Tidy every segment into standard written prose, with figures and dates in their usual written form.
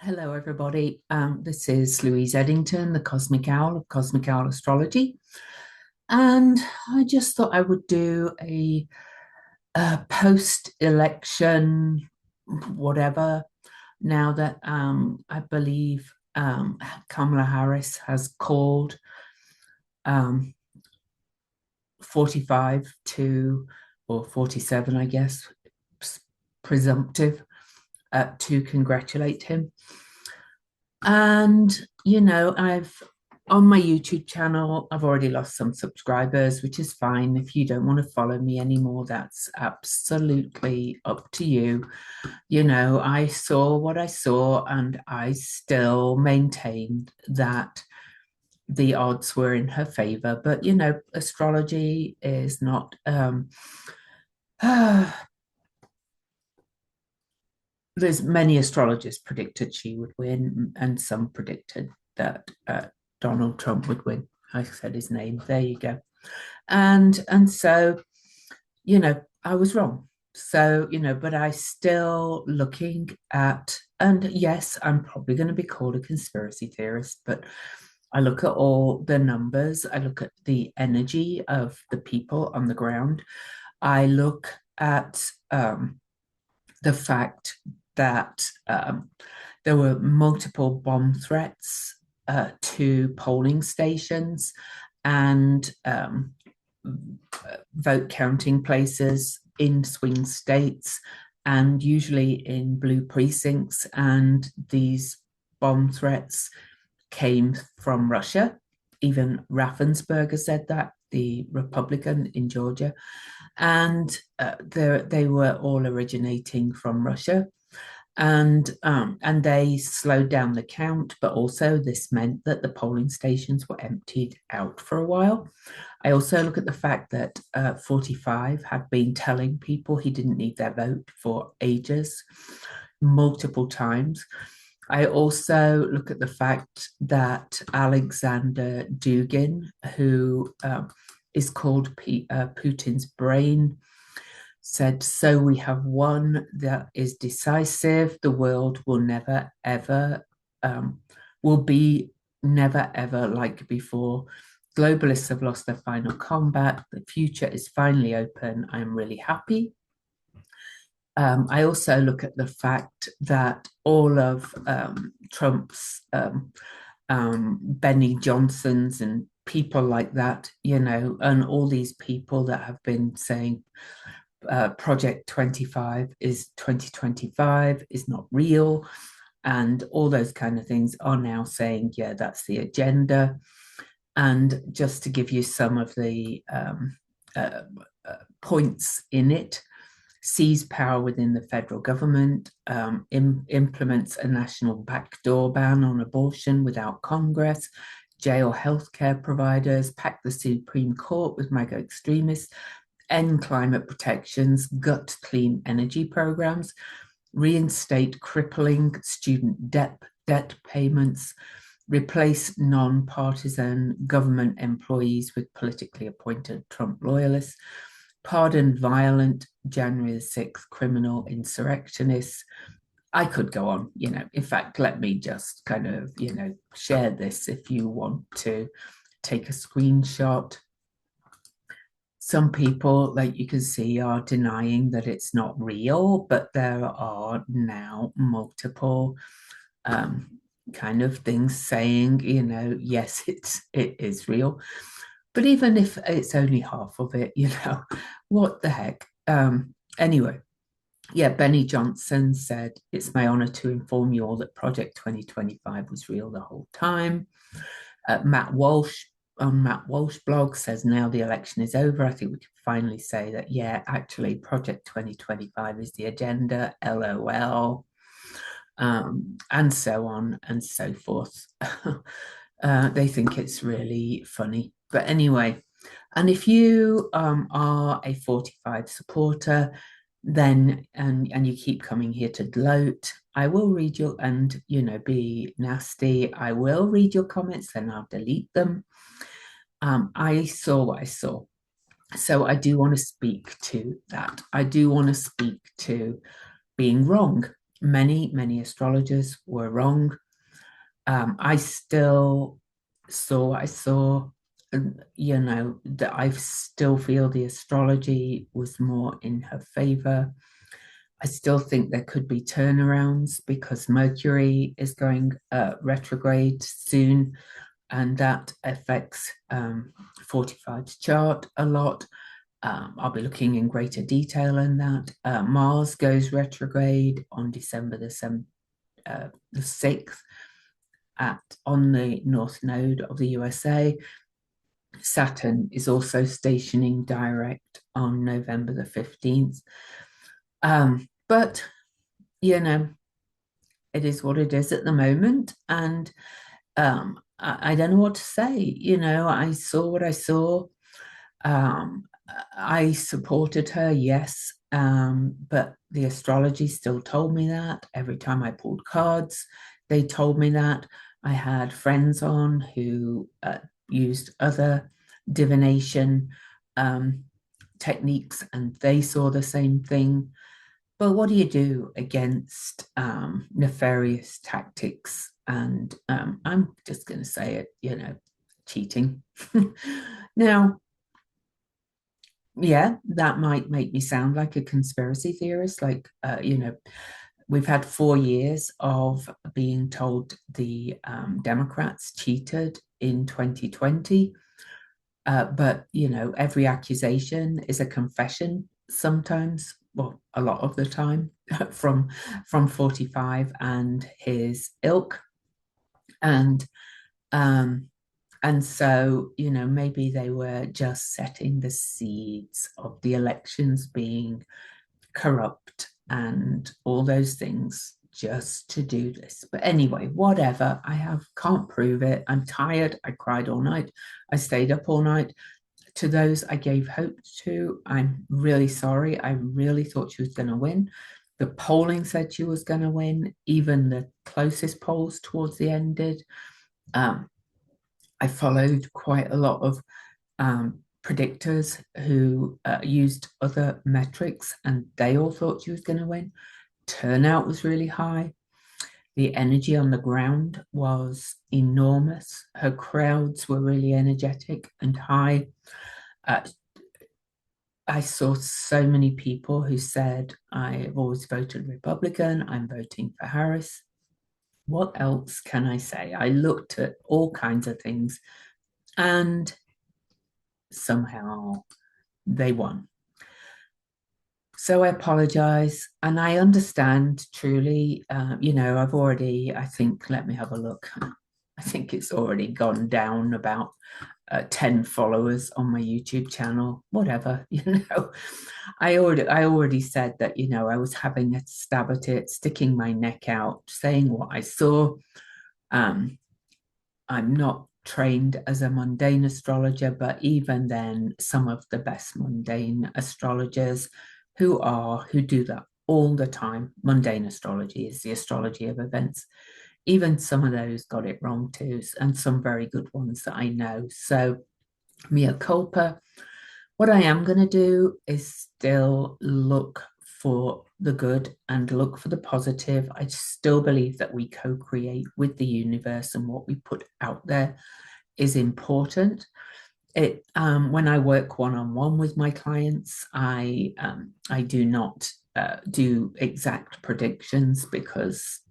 Hello, everybody. This is Louise Eddington, the Cosmic Owl of Cosmic Owl Astrology. And I just thought I would do a post-election whatever, now that I believe Kamala Harris has called 45 to, or 47, I guess, presumptive to congratulate him. And, I've on my YouTube channel, I've already lost some subscribers, which is fine. If you don't want to follow me anymore, that's absolutely up to you. I saw what I saw, and I still maintained that the odds were in her favor. But, astrology is not, there's many astrologers predicted she would win, and some predicted that Donald Trump would win. I said his name. There you go. And so, I was wrong. So, but I still looking at, and yes, I'm probably going to be called a conspiracy theorist, but I look at all the numbers. I look at the energy of the people on the ground. I look at the fact that there were multiple bomb threats to polling stations and vote counting places in swing states, and usually in blue precincts. And these bomb threats came from Russia. Even Raffensperger said that, the Republican in Georgia. And they were all originating from Russia. And they slowed down the count, but also this meant that the polling stations were emptied out for a while. I also look at the fact that 45 had been telling people he didn't need their vote for ages, multiple times. I also look at the fact that Alexander Dugin, who is called Putin's brain, said, "So we have one that is decisive. The world will never, ever, will be never, ever like before. Globalists have lost their final combat. The future is finally open. I am really happy." I also look at the fact that all of Trump's Benny Johnsons and people like that, and all these people that have been saying Project 25 is 2025 is not real, and all those kind of things are now saying, yeah, that's the agenda. And just to give you some of the points in it: seize power within the federal government, implements a national backdoor ban on abortion without Congress, jail healthcare providers, pack the Supreme Court with MAGA extremists, end climate protections, gut clean energy programs, reinstate crippling student debt payments, replace non-partisan government employees with politically appointed Trump loyalists, pardon violent January the 6th criminal insurrectionists. I could go on, in fact, let me just kind of, share this if you want to take a screenshot. Some people, like you can see, are denying that it's not real, but there are now multiple kind of things saying, yes, it is real. But even if it's only half of it, what the heck? Anyway, yeah, Benny Johnson said, "It's my honor to inform you all that Project 2025 was real the whole time." Matt Walsh on Matt Walsh blog says, "Now the election is over, I think we can finally say that, yeah, actually Project 2025 is the agenda, LOL." And so on and so forth. They think it's really funny. But anyway, and if you are a 45 supporter, then and you keep coming here to gloat, I will read your, and be nasty, I will read your comments, then I'll delete them. I saw what I saw. So I do want to speak to that. I do want to speak to being wrong. Many astrologers were wrong. I still saw what I saw, that I still feel the astrology was more in her favor. I still think there could be turnarounds because Mercury is going retrograde soon, and that affects 45's chart a lot. I'll be looking in greater detail in that. Mars goes retrograde on December the 6th on the North Node of the USA. Saturn is also stationing direct on November the 15th. But, you know, it is what it is at the moment. And I don't know what to say. I saw what I saw. Um, I supported her, yes, but the astrology still told me that. Every time I pulled cards, they told me that. I had friends on who used other divination techniques and they saw the same thing. But what do you do against nefarious tactics? And I'm just going to say it, cheating. Now, yeah, that might make me sound like a conspiracy theorist. Like, we've had 4 years of being told the Democrats cheated in 2020. But, every accusation is a confession sometimes, well, a lot of the time, from 45 and his ilk. And um, and so, maybe they were just setting the seeds of the elections being corrupt and all those things just to do this. But anyway, whatever. Can't prove it. I'm tired. I cried all night. I stayed up all night. To those I gave hope to, I'm really sorry. I really thought she was going to win. The polling said she was going to win. Even the closest polls towards the end did. Um, I followed quite a lot of predictors who used other metrics, and they all thought she was going to win. Turnout was really high. The energy on the ground was enormous. Her crowds were really energetic and high. Uh, I saw so many people who said, I've always voted Republican, I'm voting for Harris. What else can I say? I looked at all kinds of things and somehow they won. So I apologize. And I understand truly, I think, let me have a look. I think it's already gone down about 10 followers on my YouTube channel, whatever, I already said that, I was having a stab at it, sticking my neck out, saying what I saw. I'm not trained as a mundane astrologer, but even then, some of the best mundane astrologers who do that all the time. Mundane astrology is the astrology of events. Even some of those got it wrong too, and some very good ones that I know. So, mea culpa. What I am going to do is still look for the good and look for the positive. I still believe that we co create with the universe, and what we put out there is important. When I work one on one with my clients, I do not do exact predictions because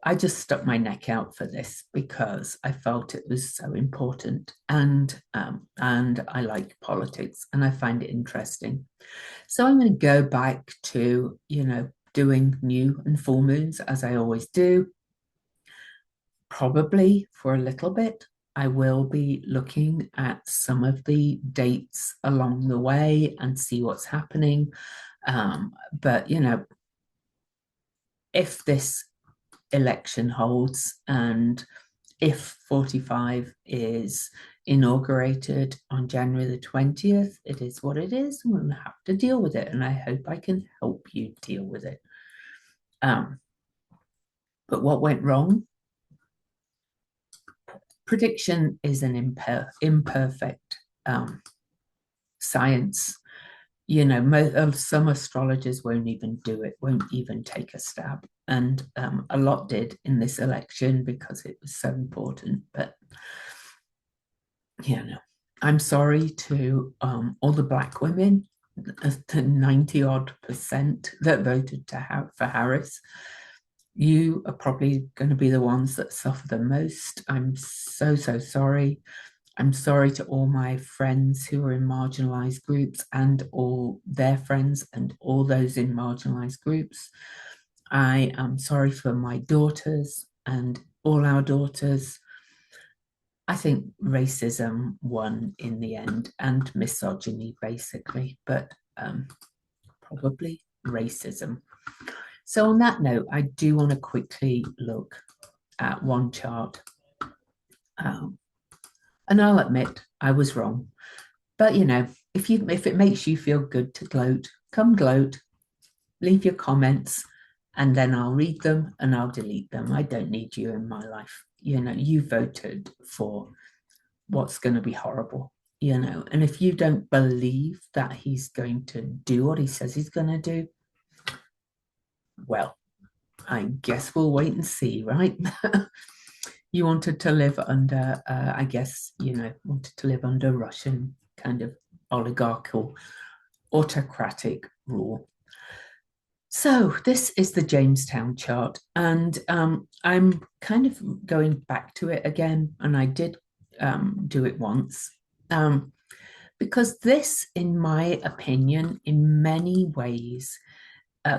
I just stuck my neck out for this because I felt it was so important, and I like politics and I find it interesting. So I'm going to go back to doing new and full moons as I always do. Probably for a little bit, I will be looking at some of the dates along the way and see what's happening. But if this election holds and if 45 is inaugurated on January the 20th, it is what it is. We'll have to deal with it. And I hope I can help you deal with it. But what went wrong? Prediction is an imperfect science. some astrologers won't even do it, won't even take a stab. And a lot did in this election because it was so important. But, I'm sorry to all the Black women, the 90 odd percent that voted for Harris. You are probably going to be the ones that suffer the most. I'm so, so sorry. I'm sorry to all my friends who are in marginalized groups and all their friends and all those in marginalized groups. I am sorry for my daughters and all our daughters. I think racism won in the end and misogyny, basically, but probably racism. So, on that note, I do want to quickly look at one chart. Um, and I'll admit I was wrong. But if it makes you feel good to gloat, come gloat, leave your comments, and then I'll read them and I'll delete them. I don't need you in my life. You voted for what's going to be horrible, and if you don't believe that he's going to do what he says he's going to do, well, I guess we'll wait and see, right? You wanted to live under, I guess, wanted to live under Russian kind of oligarchical, autocratic rule. So this is the Jamestown chart, and I'm kind of going back to it again, and I did do it once, because this, in my opinion, in many ways,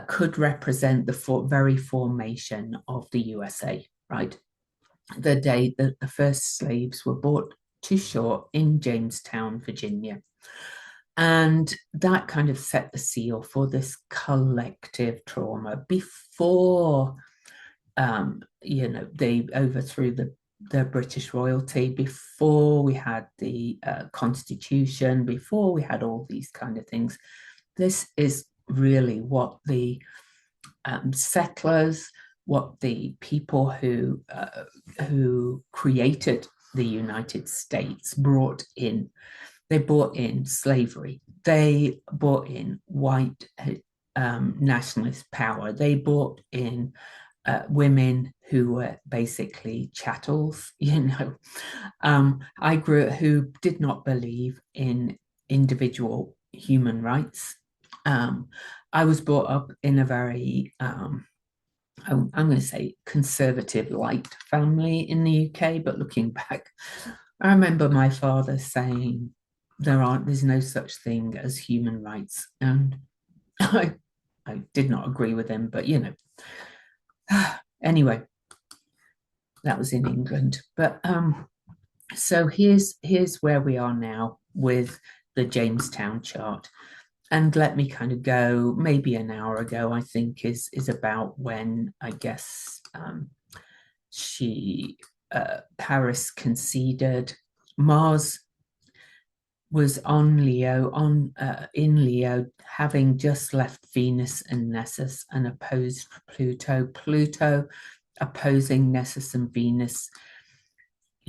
could represent the very formation of the USA, right? The day that the first slaves were brought to shore in Jamestown, Virginia. And that kind of set the seal for this collective trauma before, they overthrew the British royalty, before we had the Constitution, before we had all these kind of things. This is really what the settlers, what the people who created the United States brought in. They brought in slavery. They brought in white nationalist power. They brought in women who were basically chattels. I grew who did not believe in individual human rights. I was brought up in a very I'm going to say conservative light family in the UK, but looking back, I remember my father saying there's no such thing as human rights, and I did not agree with him, but anyway, that was in England. But so here's where we are now with the Jamestown chart. And let me kind of go, maybe an hour ago, I think is about when I guess Paris conceded. Mars was on Leo, in Leo, having just left Venus and Nessus and opposed Pluto. Pluto opposing Nessus and Venus.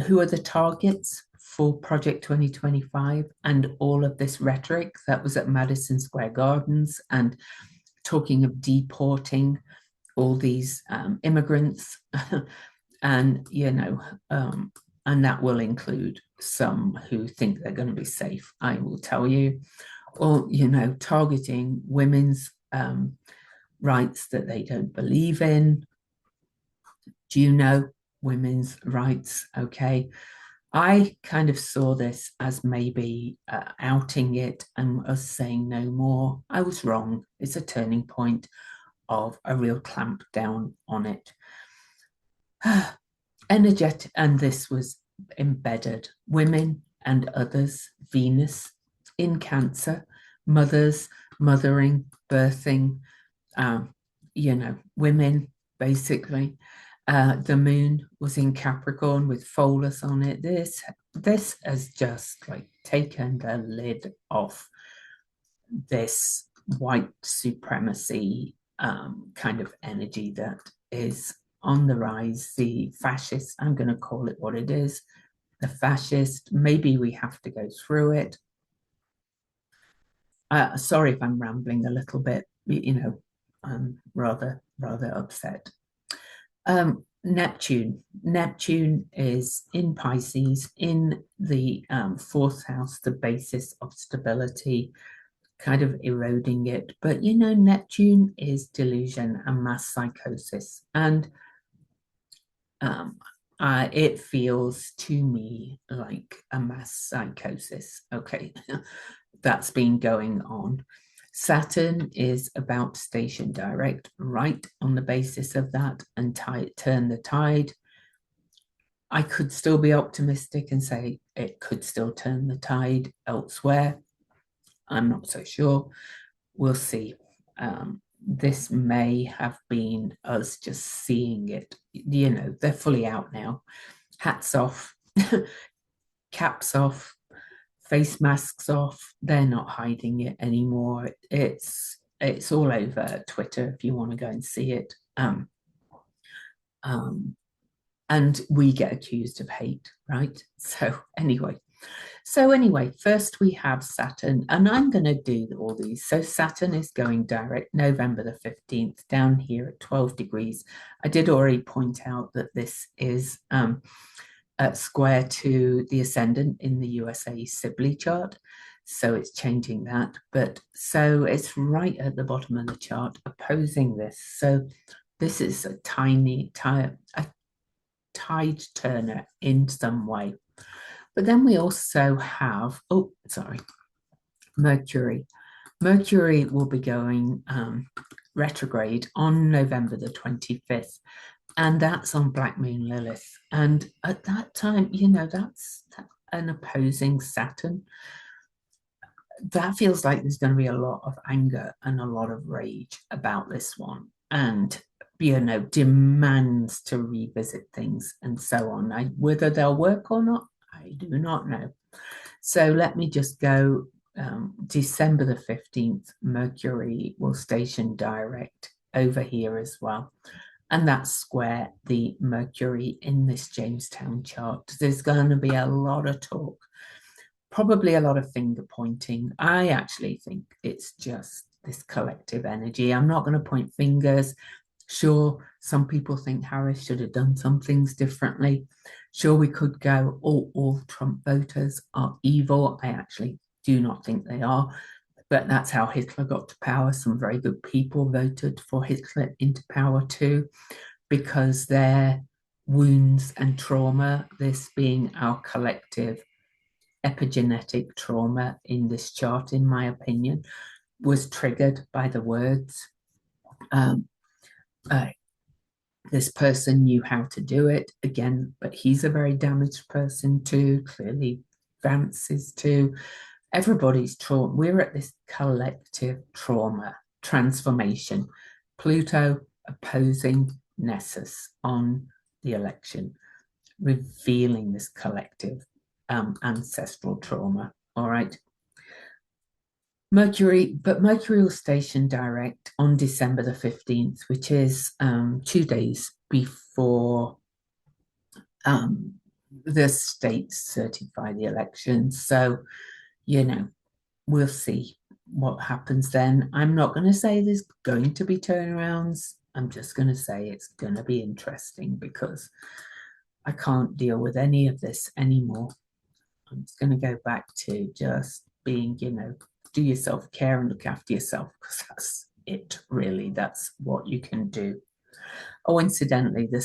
Who are the targets for Project 2025 and all of this rhetoric that was at Madison Square Gardens and talking of deporting all these immigrants? And and that will include some who think they're going to be safe, I will tell you, or targeting women's rights that they don't believe in. Do you know women's rights? Okay, I kind of saw this as maybe outing it and us saying no more. I was wrong. It's a turning point of a real clamp down on it. Energetic, and this was embedded. Women and others, Venus in Cancer, mothers, mothering, birthing, women basically. The moon was in Capricorn with Pholus on it. This has just like taken the lid off this white supremacy kind of energy that is on the rise. The fascist, I'm going to call it what it is, the fascist. Maybe we have to go through it. Sorry if I'm rambling a little bit. I'm rather upset. Neptune is in Pisces, in the fourth house, the basis of stability, kind of eroding it. But Neptune is delusion and mass psychosis, and um, it feels to me like a mass psychosis. Okay, that's been going on. Saturn is about station direct, right on the basis of that, and turn the tide. I could still be optimistic and say it could still turn the tide elsewhere. I'm not so sure. We'll see. This may have been us just seeing it. They're fully out now. Hats off, caps off, face masks off. They're not hiding it anymore. It's all over Twitter if you want to go and see it. Um, and we get accused of hate, right? So anyway, first we have Saturn, and I'm going to do all these. So Saturn is going direct November the 15th down here at 12 degrees. I did already point out that this is square to the ascendant in the USA Sibley chart. So it's changing that. But so it's right at the bottom of the chart opposing this. So this is a tide turner in some way. But then we also have, Mercury. Mercury will be going retrograde on November the 25th, and that's on Black Moon Lilith. And at that time, that's an opposing Saturn. That feels like there's going to be a lot of anger and a lot of rage about this one, and demands to revisit things and so on. Whether they'll work or not, I do not know. So let me just go. December the 15th, Mercury will station direct over here as well. And that's square the Mercury in this Jamestown chart. There's going to be a lot of talk, probably a lot of finger pointing. I actually think it's just this collective energy. I'm not going to point fingers. Sure, some people think Harris should have done some things differently. Sure, we could go, all Trump voters are evil. I actually do not think they are, but that's how Hitler got to power. Some very good people voted for Hitler into power too, because their wounds and trauma, this being our collective epigenetic trauma in this chart, in my opinion, was triggered by the words. Uh, this person knew how to do it again, but he's a very damaged person too. Clearly, Vance is too. Everybody's trauma. We're at this collective trauma transformation. Pluto opposing Nessus on the election, revealing this collective ancestral trauma. All right. Mercury will station direct on December the 15th, which is 2 days before the states certify the election. So, we'll see what happens then. I'm not going to say there's going to be turnarounds. I'm just going to say it's going to be interesting because I can't deal with any of this anymore. I'm just going to go back to just being, do your self care and look after yourself because that's it, really. That's what you can do. Oh, incidentally, the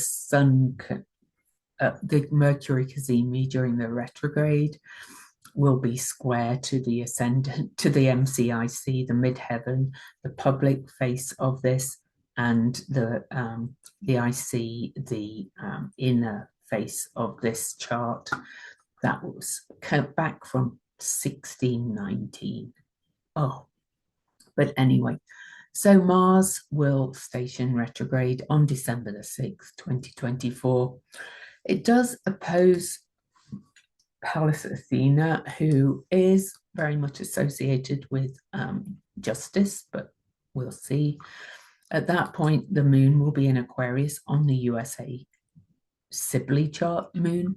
Mercury Cazimi during the retrograde will be square to the ascendant, to the MCIC, the midheaven, the public face of this, and the IC, the inner face of this chart. That was back from 1619. Oh, but anyway, so Mars will station retrograde on December the 6th, 2024. It does oppose Pallas Athena, who is very much associated with justice, but we'll see. At that point, the moon will be in Aquarius on the USA Sibley chart moon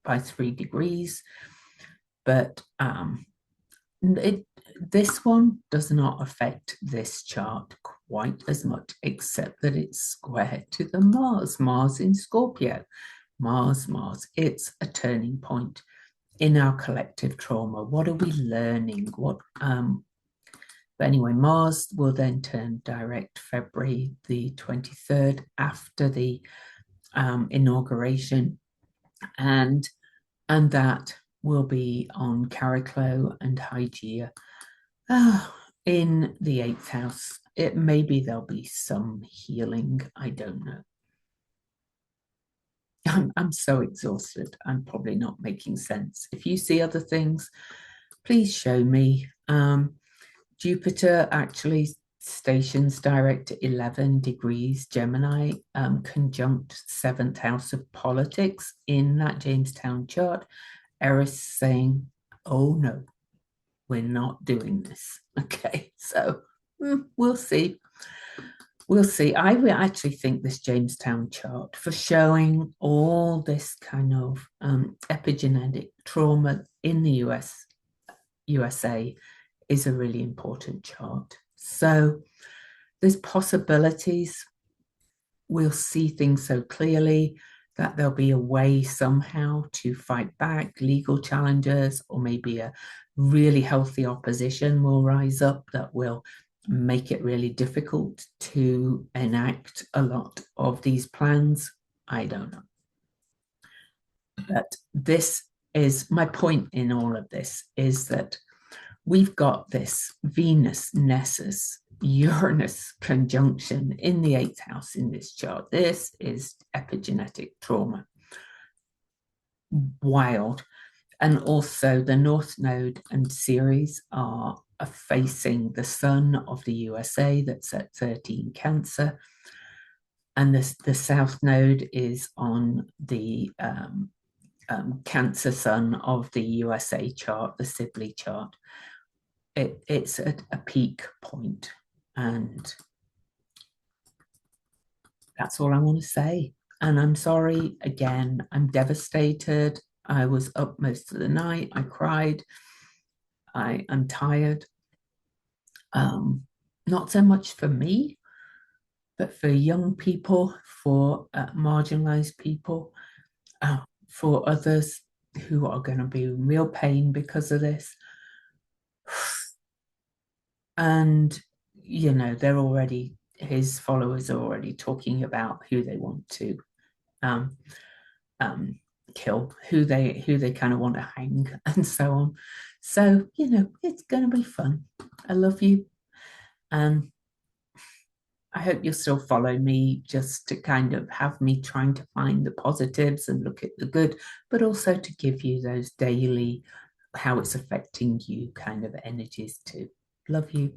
by 3 degrees. But This one does not affect this chart quite as much, except that it's square to the Mars in Scorpio. Mars. It's a turning point in our collective trauma. What are we learning? But anyway, Mars will then turn direct February the 23rd after the inauguration, and that will be on Cariclo and Hygeia in the 8th house. Maybe there'll be some healing. I don't know. I'm so exhausted. I'm probably not making sense. If you see other things, please show me. Jupiter actually stations direct at 11 degrees Gemini, conjunct 7th house of politics in that Jamestown chart. Eris saying, oh no, we're not doing this. Okay, so we'll see. We'll see. I actually think this Jamestown chart for showing all this kind of epigenetic trauma in the USA is a really important chart. So there's possibilities. We'll see things so clearly that there'll be a way somehow to fight back legal challenges, or maybe a really healthy opposition will rise up that will make it really difficult to enact a lot of these plans. I don't know. But this is my point in all of this, is that we've got this Venus Nessus Uranus conjunction in the 8th house in this chart. This is epigenetic trauma. Wild. And also the North Node and Ceres are facing the sun of the USA that's at 13 Cancer. And the South Node is on the Cancer sun of the USA chart, the Sibley chart. It's at a peak point, and that's all I want to say. And I'm sorry again, I'm devastated. I was up most of the night. I cried. I'm tired. Not so much for me, but for young people, for marginalized people, for others who are going to be in real pain because of this. And, you know, his followers are already talking about who they want to kill, who they kind of want to hang, and so on. So, you know, it's going to be fun. I love you. And I hope you'll still follow me, just to kind of have me trying to find the positives and look at the good, but also to give you those daily, how it's affecting you kind of energies too. Love you.